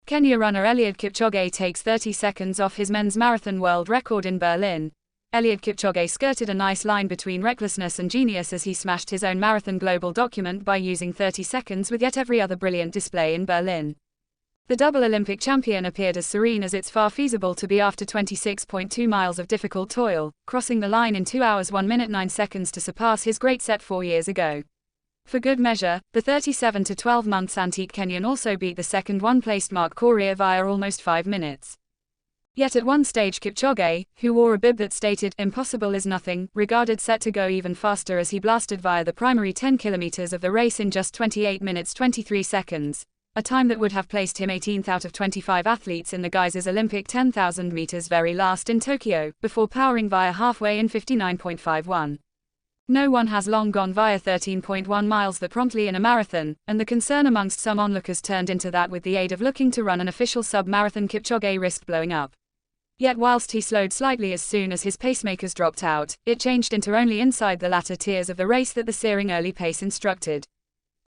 Kenya runner Eliud Kipchoge takes 30 seconds off his men's marathon world record in Berlin. Eliud Kipchoge skirted a nice line between recklessness and genius as he smashed his own marathon global document by using 30 seconds with yet every other brilliant display in Berlin. The double Olympic champion appeared as serene as it's far feasible to be after 26.2 miles of difficult toil, crossing the line in 2 hours 1 minute 9 seconds to surpass his great set 4 years ago. For good measure, the 37 to 12 months antique Kenyan also beat the second one-placed Mark Korir via almost 5 minutes. Yet at one stage Kipchoge, who wore a bib that stated "impossible is nothing," regarded set to go even faster as he blasted via the primary 10 kilometers of the race in just 28 minutes 23 seconds, a time that would have placed him 18th out of 25 athletes in the guys' Olympic 10,000 meters very last in Tokyo, before powering via halfway in 59.51. No one has long gone via 13.1 miles that promptly in a marathon, and the concern amongst some onlookers turned into that with the aid of looking to run an official sub-marathon Kipchoge risked blowing up. Yet whilst he slowed slightly as soon as his pacemakers dropped out, it changed into only inside the latter tiers of the race that the searing early pace instructed.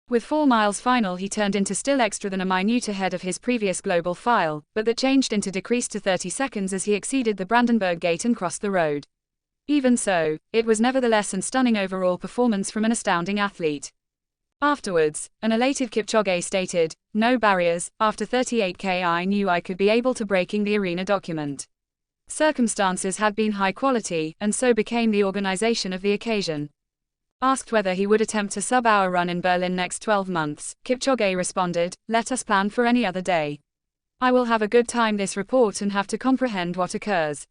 With 4 miles final he turned into still extra than a minute ahead of his previous global file, but that changed into decreased to 30 seconds as he exceeded the Brandenburg Gate and crossed the road. Even so, it was nevertheless an stunning overall performance from an astounding athlete. Afterwards, an elated Kipchoge stated, "No barriers, after 38k I knew I could be able to breaking the arena document. Circumstances had been high quality, and so became the organization of the occasion." Asked whether he would attempt a sub-hour run in Berlin next 12 months, Kipchoge responded, "Let us plan for any other day. I will have a good time this report and have to comprehend what occurs.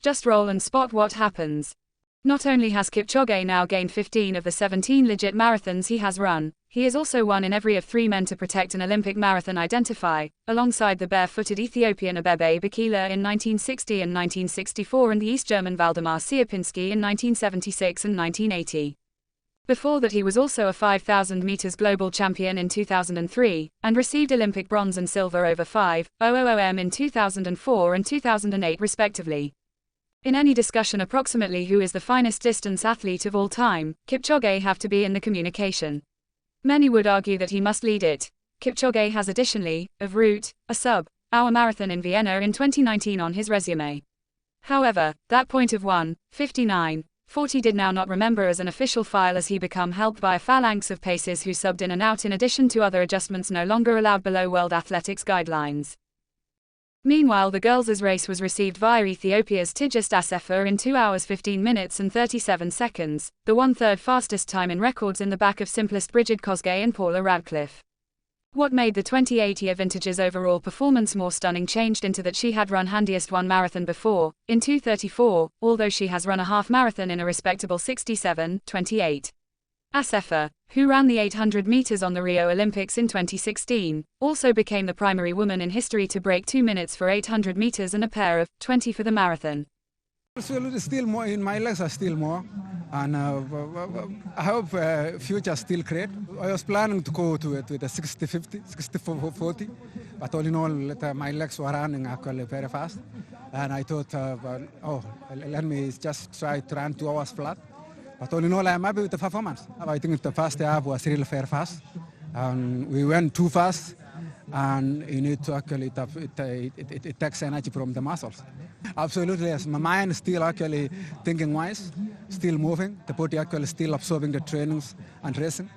Just roll and spot what happens." Not only has Kipchoge now gained 15 of the 17 legit marathons he has run, he is also one in every of 3 men to protect an Olympic marathon identify, alongside the barefooted Ethiopian Abebe Bikila in 1960 and 1964 and the East German Waldemar Sierpinski in 1976 and 1980. Before that he was also a 5,000 meters global champion in 2003, and received Olympic bronze and silver over 5,000 in 2004 and 2008 respectively. In any discussion approximately who is the finest distance athlete of all time, Kipchoge have to be in the communication. Many would argue that he must lead it. Kipchoge has additionally, of route, a sub-hour marathon in Vienna in 2019 on his resume. However, that point of 1:59:40 did now not remember as an official file as he become helped by a phalanx of paces who subbed in and out in addition to other adjustments no longer allowed below World Athletics guidelines. Meanwhile the girls' race was received via Ethiopia's Tigist Assefa in 2 hours 15 minutes and 37 seconds, the 1/3 fastest time in records in the back of simplest Brigid Kosgei and Paula Radcliffe. What made the 28-year vintage's overall performance more stunning changed into that she had run handiest one marathon before, in 2:34, although she has run a half marathon in a respectable 67:28. Assefa, who ran the 800 meters on the Rio Olympics in 2016, also became the primary woman in history to break 2 minutes for 800 meters and a pair of 20 for the marathon. Still more in my legs are still more, and I hope future still great. I was planning to go to the 60-50, 60-40, but all in all, my legs were running actually very fast, and I thought, let me just try to run 2 hours flat. But all in all, I'm happy with the performance. I think the first half was really very fast. We went too fast, and you need to actually, it takes energy from the muscles. Absolutely, yes. My mind is still actually thinking wise, still moving. The body actually still absorbing the trainings and racing.